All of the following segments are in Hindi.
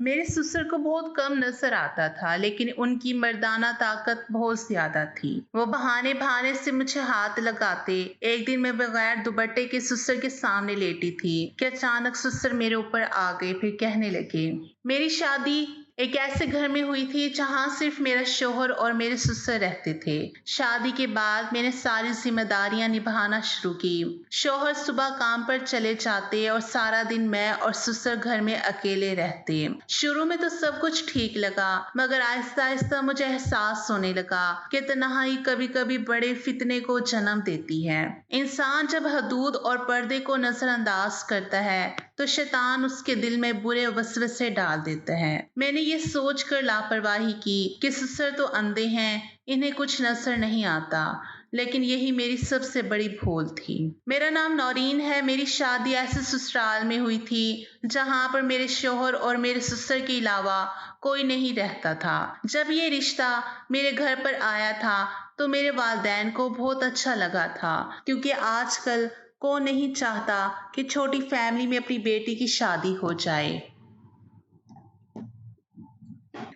मेरे ससुर को बहुत कम नज़र आता था, लेकिन उनकी मर्दाना ताकत बहुत ज़्यादा थी। वो बहाने-बहाने से मुझे हाथ लगाते। एक दिन मैं बगैर दुपट्टे के ससुर के सामने लेटी थी कि अचानक ससुर मेरे ऊपर आ गए, फिर कहने लगे, मेरी शादी एक ऐसे घर में हुई थी जहाँ सिर्फ मेरा शौहर और मेरे ससुर रहते थे। शादी के बाद मैंने सारी जिम्मेदारियां निभाना शुरू की। शौहर सुबह काम पर चले जाते और सारा दिन मैं और ससुर घर में अकेले रहते। शुरू में तो सब कुछ ठीक लगा, मगर आहिस्ता आहिस्ता मुझे एहसास होने लगा कि तन्हाई कभी कभी बड़े फितने को जन्म देती है। इंसान जब हदूद और पर्दे को नजरअंदाज करता है तो शैतान उसके दिल में बुरे वसवसे डाल देता है। मैंने ये सोचकर लापरवाही की कि ससुर तो अंधे हैं, इन्हें कुछ नजर नहीं आता, लेकिन यही मेरी सबसे बड़ी भूल थी। मेरा नाम नौरीन है। मेरी शादी ऐसे ससुराल में हुई थी जहाँ पर मेरे शौहर और मेरे ससुर के अलावा कोई नहीं रहता था। जब ये रिश्ता मेरे घर पर आया था तो मेरे वालिदैन को बहुत अच्छा लगा था, क्योंकि आजकल कौन नहीं चाहता कि छोटी फैमिली में अपनी बेटी की शादी हो जाए।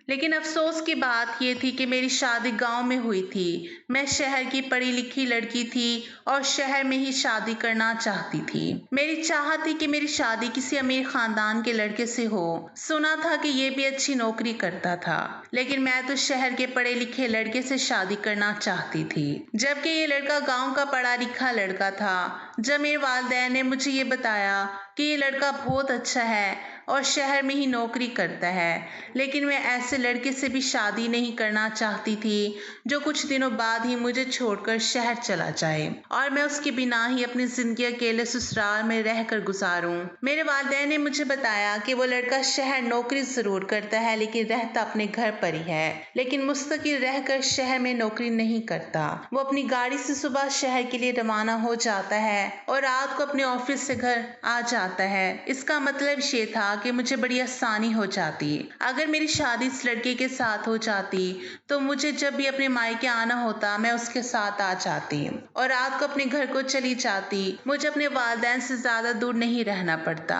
लेकिन अफसोस की बात यह थी कि मेरी शादी गांव में हुई थी। मैं शहर की पढ़ी लिखी लड़की थी और शहर में ही शादी करना चाहती थी। मेरी चाह थी कि मेरी शादी किसी अमीर खानदान के लड़के से हो। सुना था कि ये भी अच्छी नौकरी करता था, लेकिन मैं तो शहर के पढ़े लिखे लड़के से शादी करना चाहती थी, जबकि ये लड़का गाँव का पढ़ा लिखा लड़का था। जब मेरे वालिदैन ने मुझे ये बताया कि ये लड़का बहुत अच्छा है और शहर में ही नौकरी करता है, लेकिन मैं ऐसे लड़के से भी शादी नहीं करना चाहती थी जो कुछ दिनों बाद ही मुझे छोड़कर शहर चला जाए और मैं उसके बिना ही अपनी जिंदगी अकेले ससुराल में रहकर गुजारूं। मेरे वालिदैन ने मुझे बताया कि वो लड़का शहर नौकरी जरूर करता है, लेकिन रहता अपने घर पर ही है, लेकिन मुस्तकिल रहकर शहर में नौकरी नहीं करता। वो अपनी गाड़ी से सुबह शहर के लिए रवाना हो जाता है और रात को अपने ऑफिस से घर आ जाता है। इसका मतलब ये था कि मुझे बड़ी आसानी हो जाती। अगर मेरी शादी इस लड़के के साथ हो जाती तो मुझे जब भी अपने मायके आना होता मैं उसके साथ आ जाती और रात को अपने घर को चली जाती। मुझे अपने वालिदैन से ज्यादा दूर नहीं रहना पड़ता।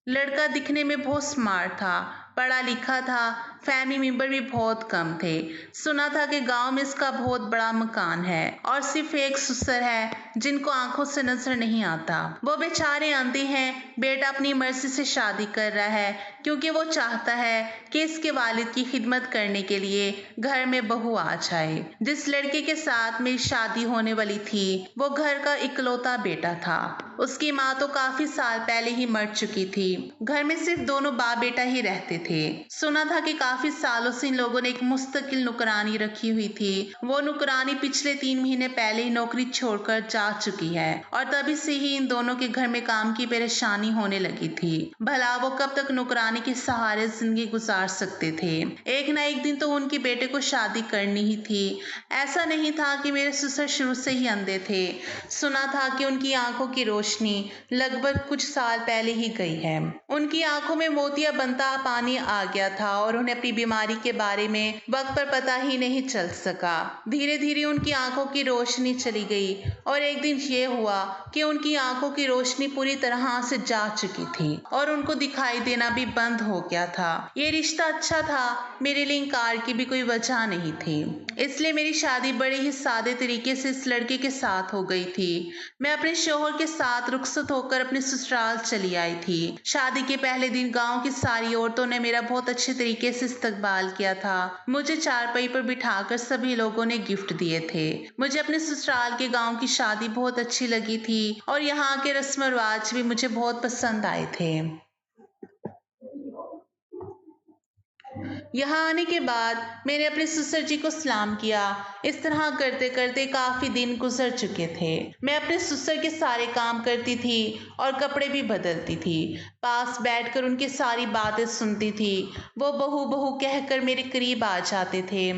लड़का दिखने में बहुत स्मार्ट था, पढ़ा लिखा था, फैमिली मेंबर भी बहुत कम थे। सुना था कि गांव में इसका बहुत बड़ा मकान है और सिर्फ एक ससुर है जिनको आंखों से नजर नहीं आता। वो बेचारे अंधे हैं। बेटा अपनी मर्जी से शादी कर रहा है क्योंकि वो चाहता है कि इसके वालिद की खिदमत करने के लिए घर में बहू आ जाए। जिस लड़के के साथ मेरी शादी होने वाली थी वो घर का इकलौता बेटा था। उसकी माँ तो काफी साल पहले ही मर चुकी थी। घर में सिर्फ दोनों बाप बेटा ही रहते थे। सुना था कि काफी सालों से इन लोगों ने एक मुस्तकिल नुकरानी रखी हुई थी। वो नुकरानी पिछले 3 महीने पहले ही नौकरी छोड़कर जा चुकी है और तभी से ही इन दोनों के घर में काम की परेशानी होने लगी थी। भला वो कब तक नुकरानी के सहारे जिंदगी गुजार सकते थे। एक ना एक दिन तो उनके बेटे को शादी करनी ही थी। ऐसा नहीं था कि मेरे ससुर शुरू से ही अंधे थे। सुना था कि उनकी आंखों की रोशनी लगभग कुछ साल पहले ही गई है। उनकी आंखों में मोतिया बनता पानी आ गया था और उन्हें अपनी बीमारी के बारे में वक्त पर पता ही नहीं चल सका। धीरे धीरे उनकी आंखों की रोशनी चली गई और एक दिन ये हुआ कि उनकी आंखों की रोशनी पूरी तरह से जा चुकी थी और उनको दिखाई देना भी बंद हो गया था। ये रिश्ता अच्छा था, मेरे लिए इनकार की भी कोई वजह नहीं थी, इसलिए मेरी शादी बड़े ही सादे तरीके से इस लड़के के साथ हो गई थी। मैं अपने शौहर के साथ रुखसत होकर अपने ससुराल चली आई थी। शादी के पहले दिन गांव की सारी औरतों ने मेरा बहुत अच्छे तरीके से इस्तकबाल किया था। मुझे चारपाई पर बिठाकर सभी लोगों ने गिफ्ट दिए थे। मुझे अपने ससुराल के गांव की शादी बहुत अच्छी लगी थी और यहाँ के रस्म रिवाज भी मुझे बहुत पसंद आए थे। यहाँ आने के बाद मैंने अपने ससुर जी को सलाम किया। इस तरह करते करते काफी दिन गुजर चुके थे। मैं अपने ससुर के सारे काम करती थी और कपड़े भी बदलती थी। पास बैठकर उनकी सारी बातें सुनती थी। वो बहू बहू कहकर मेरे करीब आ जाते थे।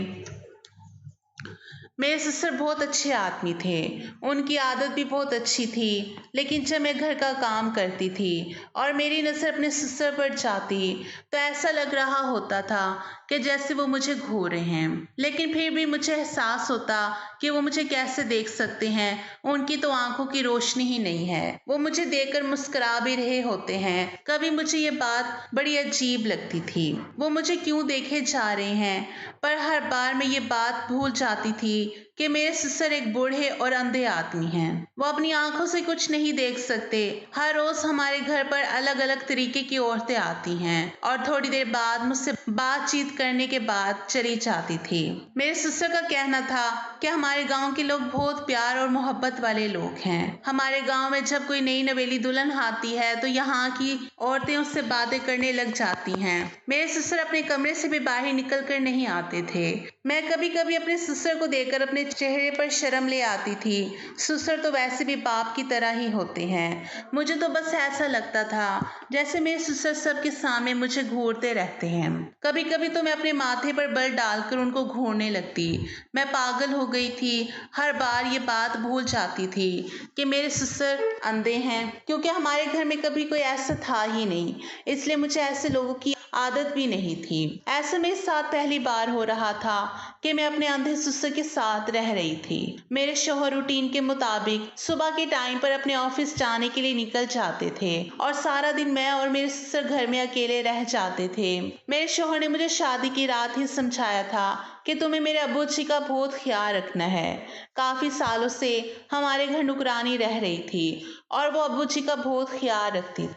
मेरे ससुर बहुत अच्छे आदमी थे। उनकी आदत भी बहुत अच्छी थी। लेकिन जब मैं घर का काम करती थी और मेरी नज़र अपने ससुर पर जाती तो ऐसा लग रहा होता था कि जैसे वो मुझे घूर रहे हैं। लेकिन फिर भी मुझे एहसास होता कि वो मुझे कैसे देख सकते हैं। उनकी तो आंखों की रोशनी ही नहीं है। वो मुझे देखकर मुस्कुरा भी रहे होते हैं। कभी मुझे ये बात बड़ी अजीब लगती थी। वो मुझे क्यों देखे जा रहे हैं। पर हर बार मैं ये बात भूल जाती थी कि मेरे ससुर एक बूढ़े और अंधे आदमी हैं। वो अपनी आंखों से कुछ नहीं देख सकते। हर रोज हमारे घर पर अलग अलग तरीके की औरतें आती हैं और थोड़ी देर बाद मुझसे बातचीत करने के बाद चली जाती थी। मेरे ससुर का कहना था कि हमारे गांव के लोग बहुत प्यार और मोहब्बत वाले लोग हैं। हमारे गांव में जब कोई नई नवेली दुल्हन आती है तो यहाँ की औरतें उससे बातें करने लग जाती हैं। मेरे ससुर अपने कमरे से भी बाहर निकल कर नहीं आते थे। मैं कभी कभी अपने ससुर को देखकर अपने चेहरे पर शर्म ले आती थी। ससुर तो वैसे भी बाप की तरह ही होते हैं। मुझे तो बस ऐसा लगता था जैसे मेरे ससुर सबके सामने मुझे घूरते रहते हैं। कभी कभी तो मैं अपने माथे पर बल डालकर उनको घूरने लगती। मैं पागल हो गई थी। हर बार ये बात भूल जाती थी कि मेरे ससुर अंधे हैं, क्योंकि हमारे घर में कभी कोई ऐसा था ही नहीं। इसलिए मुझे ऐसे लोगों की आदत भी नहीं थी। ऐसा मेरे साथ पहली बार हो रहा था कि मैं अपने अंधे ससुर के साथ रह रही थी। मेरे शौहर रूटीन के मुताबिक सुबह के टाइम पर अपने ऑफिस जाने के लिए निकल जाते थे और सारा दिन मैं और मेरे ससुर घर में अकेले रह जाते थे। मेरे शौहर ने मुझे शादी की रात ही समझाया था कि तुम्हें मेरे अब्बू जी का बहुत ख्याल रखना है। काफी सालों से हमारे घर नुकरानी रह रही थी और वो अब्बू जी का बहुत ख्याल रखती,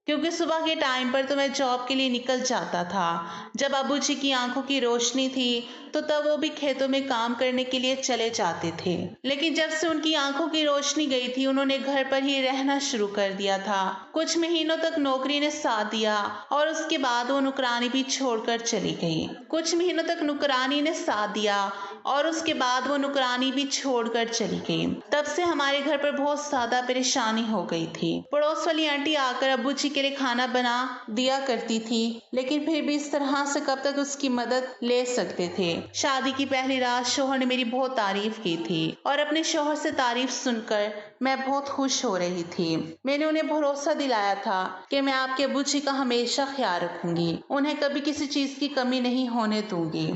क्योंकि सुबह के टाइम पर तो मैं जॉब के लिए निकल जाता था। जब अब्बू जी की आंखों की रोशनी थी तो तब वो भी खेतों में काम करने के लिए चले जाते थे। लेकिन जब से उनकी आंखों की रोशनी गई थी उन्होंने घर पर ही रहना शुरू कर दिया था। कुछ महीनों तक नौकरी ने साथ दिया और उसके बाद वो नुकरानी भी छोड़कर चली गई। कुछ महीनों तक नुकरानी ने साथ दिया और उसके बाद वो नुकरानी भी छोड़कर चली गई। तब से हमारे घर पर बहुत ज्यादा परेशानी हो गई थी। पड़ोस वाली आंटी आकर अब्बू जी के लिए खाना बना दिया करती थी, लेकिन फिर भी इस तरह से कब तक उसकी मदद ले सकते थे। शादी की पहली रात शौहर ने मेरी बहुत तारीफ की थी और अपने शौहर से तारीफ सुनकर मैं बहुत खुश हो रही थी। मैंने उन्हें भरोसा दिलाया था कि मैं आपके अब्बू जी का हमेशा ख्याल रखूंगी, उन्हें कभी किसी चीज की कमी नहीं होने दूंगी।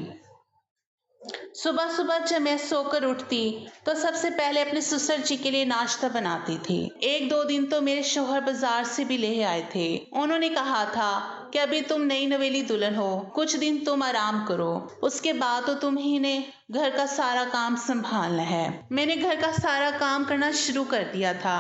सुबह सुबह जब मैं सोकर उठती तो सबसे पहले अपने ससुर जी के लिए नाश्ता बनाती थी। एक दो दिन तो मेरे शौहर बाजार से भी ले आए थे। उन्होंने कहा था कि अभी तुम नई नवेली दुल्हन हो, कुछ दिन तुम आराम करो, उसके बाद तो तुम्ही ने घर का सारा काम संभालना है। मैंने घर का सारा काम करना शुरू कर दिया था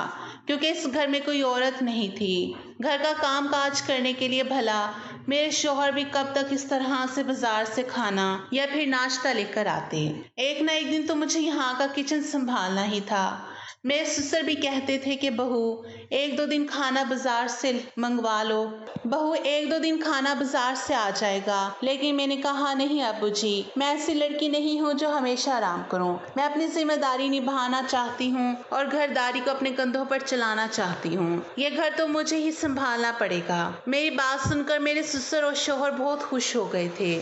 क्योंकि इस घर में कोई औरत नहीं थी घर का काम काज करने के लिए। भला मेरे शौहर भी कब तक इस तरह से बाजार से खाना या फिर नाश्ता लेकर आते। एक ना एक दिन तो मुझे यहाँ का किचन संभालना ही था। मेरे ससुर भी कहते थे कि बहू एक दो दिन खाना बाजार से मंगवा लो, बहू एक दो दिन खाना बाजार से आ जाएगा। लेकिन मैंने कहा नहीं अब्बू जी, मैं ऐसी लड़की नहीं हूँ जो हमेशा आराम करूँ। मैं अपनी जिम्मेदारी निभाना चाहती हूँ और घरदारी को अपने कंधों पर चलाना चाहती हूँ। ये घर तो मुझे ही संभालना पड़ेगा। मेरी बात सुनकर मेरे ससुर और शौहर बहुत खुश हो गए थे।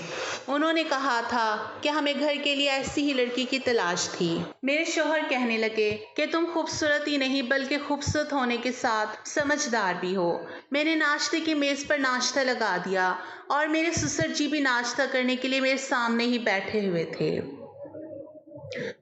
उन्होंने कहा था कि हमें घर के लिए ऐसी ही लड़की की तलाश थी। मेरे शौहर कहने लगे कि तुम खूबसूरत ही नहीं बल्कि खूबसूरत होने के साथ समझदार भी हो। मैंने नाश्ते की मेज पर नाश्ता लगा दिया और मेरे ससुर जी भी नाश्ता करने के लिए मेरे सामने ही बैठे हुए थे।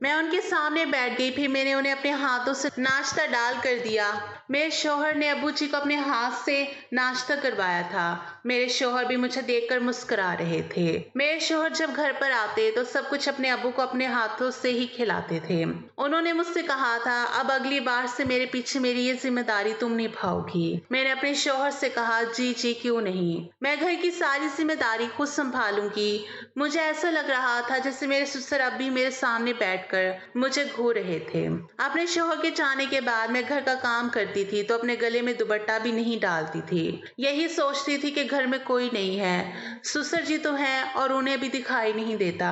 मैं उनके सामने बैठ गई। फिर मैंने उन्हें अपने हाथों से नाश्ता डाल कर दिया। मेरे शौहर ने अब्बू जी को अपने हाथ से नाश्ता करवाया था। मेरे शौहर भी मुझे देखकर मुस्कुरा रहे थे। मेरे शौहर जब घर पर आते तो सब कुछ अपने अब्बू को अपने हाथों से ही खिलाते थे। उन्होंने मुझसे कहा था अब अगली बार से मेरे पीछे मेरी ये जिम्मेदारी तुम निभाओगी। मैंने अपने शौहर से कहा जी जी क्यों नहीं, मैं घर की सारी जिम्मेदारी खुद संभालूंगी। मुझे ऐसा लग रहा था जैसे मेरे ससुर अब भी मेरे सामने बैठकर मुझे घूर रहे थे। अपने शौहर के जाने के बाद मैं घर का काम करती करती थी तो अपने गले में दुपट्टा भी नहीं डालती थी। यही सोचती थी कि घर में कोई नहीं है, ससुर जी तो हैं और उन्हें भी दिखाई नहीं देता,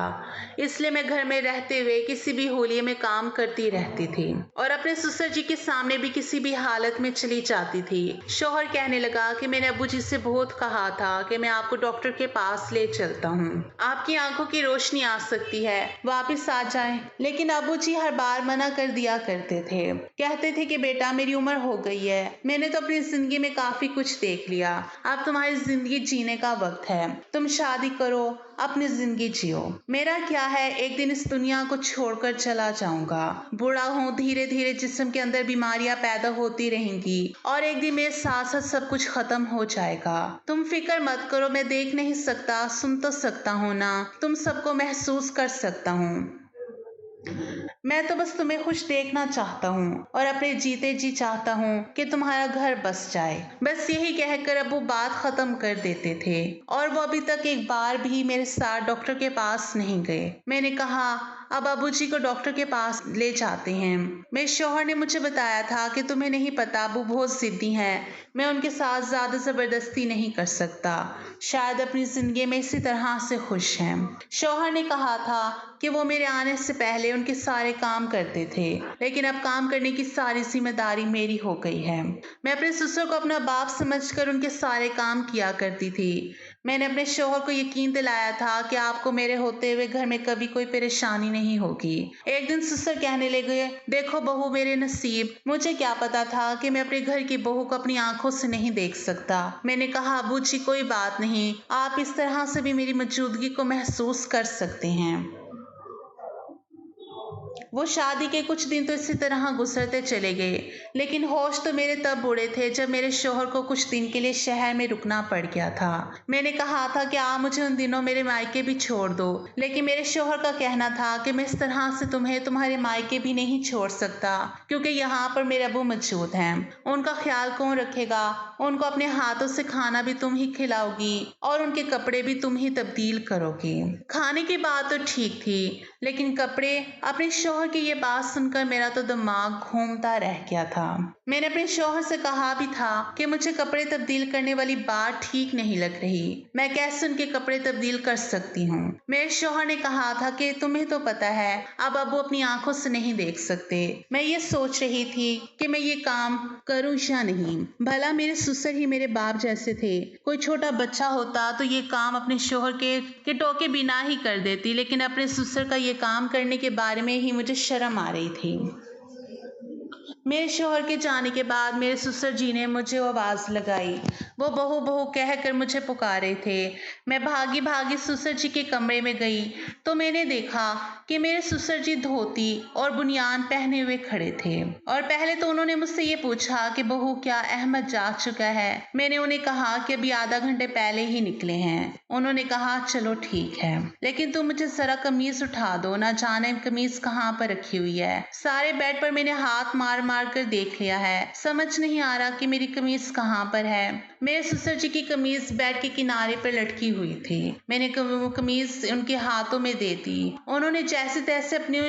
इसलिए मैं घर में रहते हुए किसी भी होलिये में काम करती रहती थी और अपने ससुर जी के सामने भी किसी भी हालत में चली जाती थी। शौहर कहने लगा कि मैंने अब्बू जी से बहुत कहा था कि मैं आपको डॉक्टर के पास ले चलता हूँ, आपकी आंखों की रोशनी आ सकती है, वापस आ जाए। लेकिन अब्बू जी हर बार मना कर दिया करते थे, कहते थे कि बेटा मेरी उम्र हो गई है, मैंने तो अपनी जिंदगी में काफी कुछ देख लिया, अब तुम्हारी जिंदगी जीने का वक्त है, तुम शादी करो, अपनी जिंदगी जियो। मेरा क्या है, एक दिन इस दुनिया को छोड़कर चला जाऊंगा, बूढ़ा हूँ, धीरे धीरे जिस्म के अंदर बीमारियां पैदा होती रहेंगी और एक दिन मेरे साथ साथ सब कुछ खत्म हो जाएगा। तुम फिक्र मत करो, मैं देख नहीं सकता, सुन तो सकता हूँ ना, तुम सबको महसूस कर सकता हूँ। मैं तो बस तुम्हें खुश देखना चाहता हूँ और अपने जीते जी चाहता हूँ कि तुम्हारा घर बस जाए। बस यही कहकर अब वो बात खत्म कर देते थे और वो अभी तक एक बार भी मेरे साथ डॉक्टर के पास नहीं गए। मैंने कहा अब अबू जी को डॉक्टर के पास ले जाते हैं। मेरे शौहर ने मुझे बताया था कि तुम्हें नहीं पता, अबू बहुत जिद्दी हैं, मैं उनके साथ ज्यादा जबरदस्ती नहीं कर सकता, शायद अपनी जिंदगी में इसी तरह से खुश हैं। शौहर ने कहा था कि वो मेरे आने से पहले उनके सारे काम करते थे, लेकिन अब काम करने की सारी जिम्मेदारी मेरी हो गई है। मैं अपने ससुर को अपना बाप समझकर उनके सारे काम किया करती थी। मैंने अपने शौहर को यकीन दिलाया था कि आपको मेरे होते हुए घर में कभी कोई परेशानी नहीं होगी। एक दिन ससुर कहने लगे, देखो बहू मेरे नसीब, मुझे क्या पता था कि मैं अपने घर की बहू को अपनी आंखों से नहीं देख सकता। मैंने कहा अबू जी कोई बात नहीं, आप इस तरह से भी मेरी मौजूदगी को महसूस कर सकते हैं। वो शादी के कुछ दिन तो इसी तरह गुजरते चले गए, लेकिन होश तो मेरे तब उड़े थे जब मेरे शौहर को कुछ दिन के लिए शहर में रुकना पड़ गया था। मैंने कहा था कि आप मुझे उन दिनों मेरे मायके भी छोड़ दो, लेकिन मेरे शौहर का कहना था कि मैं इस तरह से तुम्हें तुम्हारे मायके भी नहीं छोड़ सकता, क्योंकि यहाँ पर मेरे अबू मौजूद हैं, उनका ख्याल कौन रखेगा, उनको अपने हाथों से खाना भी तुम ही खिलाओगी और उनके कपड़े भी तुम ही तब्दील करोगी। खाने की बात तो ठीक थी, लेकिन कपड़े, अपने शौहर की ये बात सुनकर मेरा तो दिमाग घूमता रह गया था। मैंने अपने शौहर से कहा भी था कि मुझे कपड़े तब्दील करने वाली बात ठीक नहीं लग रही, मैं कैसे उनके कपड़े तब्दील कर सकती हूँ। मेरे शौहर ने कहा था कि तुम्हें तो पता है अब अबू अपनी आंखों से नहीं देख सकते। मैं ये सोच रही थी कि मैं ये काम करूँ या नहीं, भला मेरे ससुर ही मेरे बाप जैसे थे, कोई छोटा बच्चा होता तो ये काम अपने शौहर के टोके बिना ही कर देती, लेकिन अपने ससुर का ये काम करने के बारे में ही मुझे शर्म आ रही थी। मेरे शौहर के जाने के बाद मेरे ससुर जी ने मुझे आवाज लगाई, वो बहू बहू कहकर मुझे पुकारे थे। मैं भागी भागी ससुर जी के कमरे में गई तो मैंने देखा कि मेरे ससुर जी धोती और बुनियान पहने हुए खड़े थे और पहले तो उन्होंने मुझसे ये पूछा कि बहू क्या अहमद जा चुका है। मैंने उन्हें कहा कि अभी आधा घंटे पहले ही निकले हैं। उन्होंने कहा चलो ठीक है, लेकिन तुम मुझे जरा कमीज उठा दो, ना जाने कमीज कहाँ पर रखी हुई है। सारे बेड पर मैंने हाथ मार मार कर देख लिया है, समझ नहीं आ रहा कि मेरी कमीज कहाँ पर है। मेरे ससुर जी की कमीज बेड के किनारे पर लटकी हुई थी। मैंने वो कमीज उनके हाथों में दे दी। उन्होंने जैसे तैसे अपनी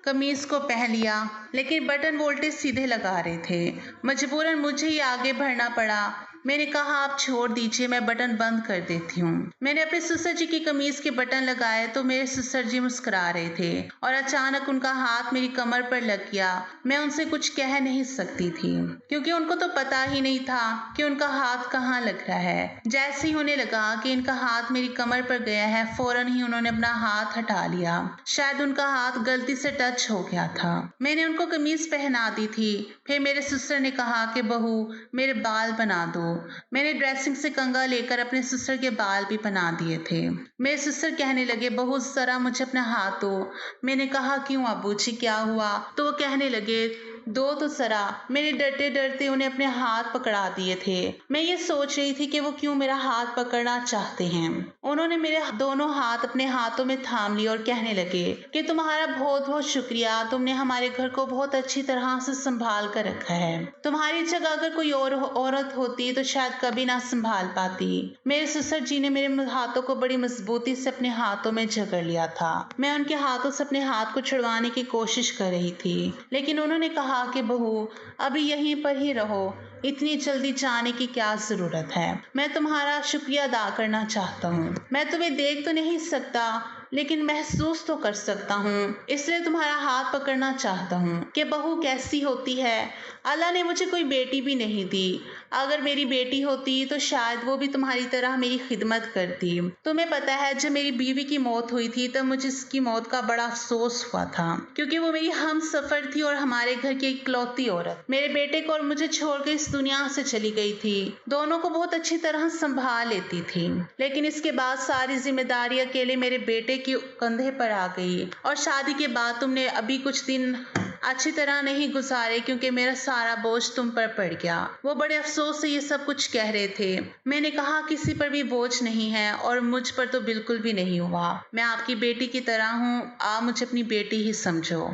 कमीज को पहन लिया, लेकिन बटन वोल्टेज सीधे लगा रहे थे। मजबूरन मुझे ही आगे बढ़ना पड़ा। मैंने कहा आप छोड़ दीजिए, मैं बटन बंद कर देती हूँ। मैंने अपने ससुर जी की कमीज के बटन लगाए तो मेरे ससुर जी मुस्कुरा रहे थे और अचानक उनका हाथ मेरी कमर पर लग गया। मैं उनसे कुछ कह नहीं सकती थी क्योंकि उनको तो पता ही नहीं था कि उनका हाथ कहाँ लग रहा है। जैसे ही उन्हें लगा कि इनका हाथ मेरी कमर पर गया है, फौरन ही उन्होंने अपना हाथ हटा लिया। शायद उनका हाथ गलती से टच हो गया था। मैंने उनको कमीज पहना दी थी। फिर मेरे ससुर ने कहा कि बहू मेरे बाल बना दो। मैंने ड्रेसिंग से कंघा लेकर अपने ससुर के बाल भी बना दिए थे। मेरे ससुर कहने लगे बहू जरा मुझे अपना हाथ दो। मैंने कहा क्यों अबू जी क्या हुआ? तो वो कहने लगे दो तो जरा। मैंने डरते डरते उन्हें अपने हाथ पकड़ा दिए थे। मैं ये सोच रही थी कि वो क्यों मेरा हाथ पकड़ना चाहते हैं। उन्होंने मेरे दोनों हाथ अपने हाथों में थाम लिए और कहने लगे कि तुम्हारा बहुत बहुत शुक्रिया, तुमने हमारे घर को बहुत अच्छी तरह से संभाल कर रखा है। तुम्हारी जगह अगर कोई और औरत होती तो शायद कभी ना संभाल पाती। मेरे ससुर जी ने मेरे हाथों को बड़ी मजबूती से अपने हाथों में जकड़ लिया था। मैं उनके हाथों से अपने हाथ को छुड़वाने की कोशिश कर रही थी, लेकिन उन्होंने कहा कहा कि बहू, अभी यहीं पर ही रहो, इतनी जल्दी जाने की क्या ज़रूरत है। मैं तुम्हारा शुक्रिया अदा करना चाहता हूँ। मैं तुम्हें देख तो नहीं सकता, लेकिन महसूस तो कर सकता हूँ, इसलिए तुम्हारा हाथ पकड़ना चाहता हूँ कि बहू कैसी होती है। अल्लाह ने मुझे कोई बेटी भी नहीं दी। अगर मेरी बेटी होती तो शायद वो भी तुम्हारी तरह मेरी खिदमत करती। तुम्हें पता है, जब मेरी बीवी की मौत हुई थी तब मुझे इसकी मौत का बड़ा अफसोस हुआ था, क्योंकि वो मेरी हम सफ़र थी और हमारे घर की इकलौती औरत। मेरे बेटे को और मुझे छोड़कर इस दुनिया से चली गई थी। दोनों को बहुत अच्छी तरह संभाल लेती थी, लेकिन इसके बाद सारी जिम्मेदारी अकेले मेरे बेटे के कंधे पर आ गई। और शादी के बाद तुमने अभी कुछ दिन अच्छी तरह नहीं गुजारे, क्योंकि मेरा सारा बोझ तुम पर पड़ गया। वो बड़े अफसोस से ये सब कुछ कह रहे थे। मैंने कहा, किसी पर भी बोझ नहीं है और मुझ पर तो बिल्कुल भी नहीं हुआ। मैं आपकी बेटी की तरह हूँ, आप मुझे अपनी बेटी ही समझो।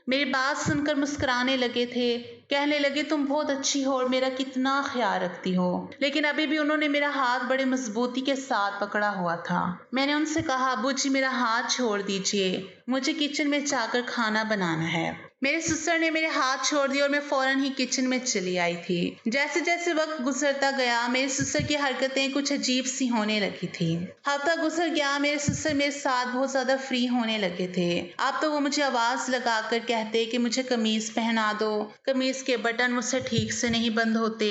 मेरी बात सुनकर मुस्कुराने लगे थे, कहने लगे, तुम बहुत अच्छी हो और मेरा कितना ख्याल रखती हो। लेकिन अभी भी उन्होंने मेरा हाथ बड़े मजबूती के साथ पकड़ा हुआ था। मैंने उनसे कहा, अब्बू जी मेरा हाथ छोड़ दीजिए, मुझे किचन में जाकर खाना बनाना है। मेरे ससुर ने मेरे हाथ छोड़ दिए और मैं फौरन ही किचन में चली आई थी। जैसे जैसे वक्त गुजरता गया, मेरे ससुर की हरकतें कुछ अजीब सी होने लगी थी। हफ्ता गुजर गया, मेरे ससुर मेरे साथ बहुत ज्यादा फ्री होने लगे थे। अब तो वो मुझे आवाज लगाकर कहते कि मुझे कमीज पहना दो, कमीज के बटन मुझसे ठीक से नहीं बंद होते,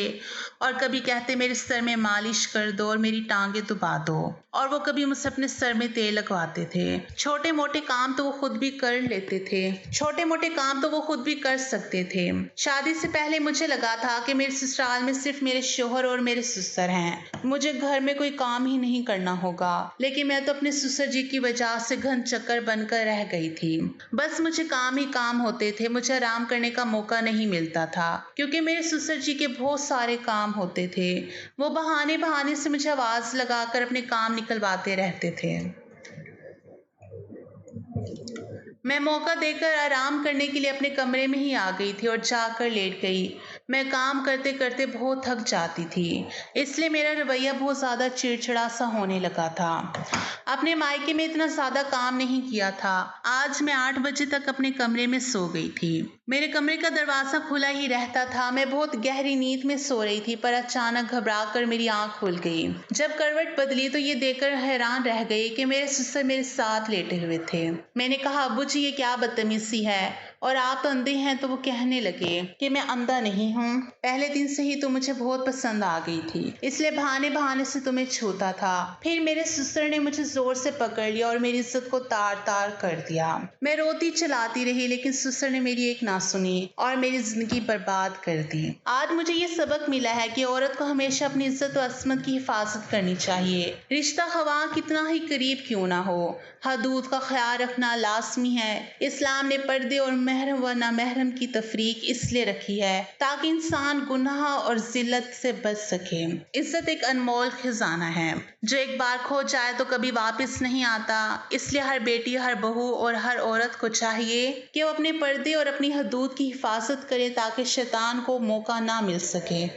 और कभी कहते मेरे सर में मालिश कर दो और मेरी टांगे दबा दो, और वो कभी मुझसे अपने सर में तेल लगवाते थे। छोटे मोटे काम तो वो खुद भी कर लेते थे, छोटे मोटे काम तो वो खुद भी कर सकते थे। शादी से पहले मुझे लगा था कि मेरे ससुराल में सिर्फ मेरे शोहर और मेरे ससुर हैं, मुझे घर में कोई काम ही नहीं करना होगा। लेकिन मैं तो अपने ससुर जी की वजह से घन चक्कर बनकर रह गई थी। बस मुझे काम ही काम होते थे, मुझे आराम करने का मौका नहीं मिलता था, क्योंकि मेरे ससुर जी के बहुत सारे काम होते थे। वो बहाने बहाने से मुझे आवाज लगाकर अपने काम निकलवाते रहते थे। मैं मौका देकर आराम करने के लिए अपने कमरे में ही आ गई थी और जाकर लेट गई। मैं काम करते करते बहुत थक जाती थी, इसलिए मेरा रवैया बहुत ज़्यादा चिड़चिड़ा सा होने लगा था। अपने मायके में इतना ज़्यादा काम नहीं किया था। आज मैं 8 बजे तक अपने कमरे में सो गई थी। मेरे कमरे का दरवाज़ा खुला ही रहता था। मैं बहुत गहरी नींद में सो रही थी, पर अचानक घबरा कर मेरी आँख खुल गई। जब करवट बदली तो ये देखकर हैरान रह गई कि मेरे ससुर मेरे साथ लेटे हुए थे। मैंने कहा, अब्बू जी ये क्या बदतमीजी है, और आप अंधे हैं? तो वो कहने लगे कि मैं अंधा नहीं हूँ, पहले दिन से ही तो मुझे बहुत पसंद आ गई थी, इसलिए बहाने बहाने से तुम्हें छूता था। फिर मेरे ससुर ने मुझे जोर से पकड़ लिया और मेरी इज्जत को तार तार कर दिया। मैं रोती चलाती रही, लेकिन ससुर ने मेरी एक ना सुनी और मेरी जिंदगी बर्बाद कर दी। आज मुझे ये सबक मिला है कि औरत को हमेशा अपनी इज्जत और असमत की हिफाजत करनी चाहिए। रिश्ता खवा कितना ही करीब क्यों ना हो, हदूद का ख्याल रखना लाजमी है। इस्लाम ने पर्दे और महरम व नामहरम की तफरीक इसलिए रखी है ताकि इंसान गुनाह और जिल्लत से बच सके। इज्जत एक अनमोल खजाना है जो एक बार खो जाए तो कभी वापस नहीं आता। इसलिए हर बेटी, हर बहू और हर औरत को चाहिए कि वो अपने पर्दे और अपनी हदूद की हिफाजत करे ताकि शैतान को मौका ना मिल सके।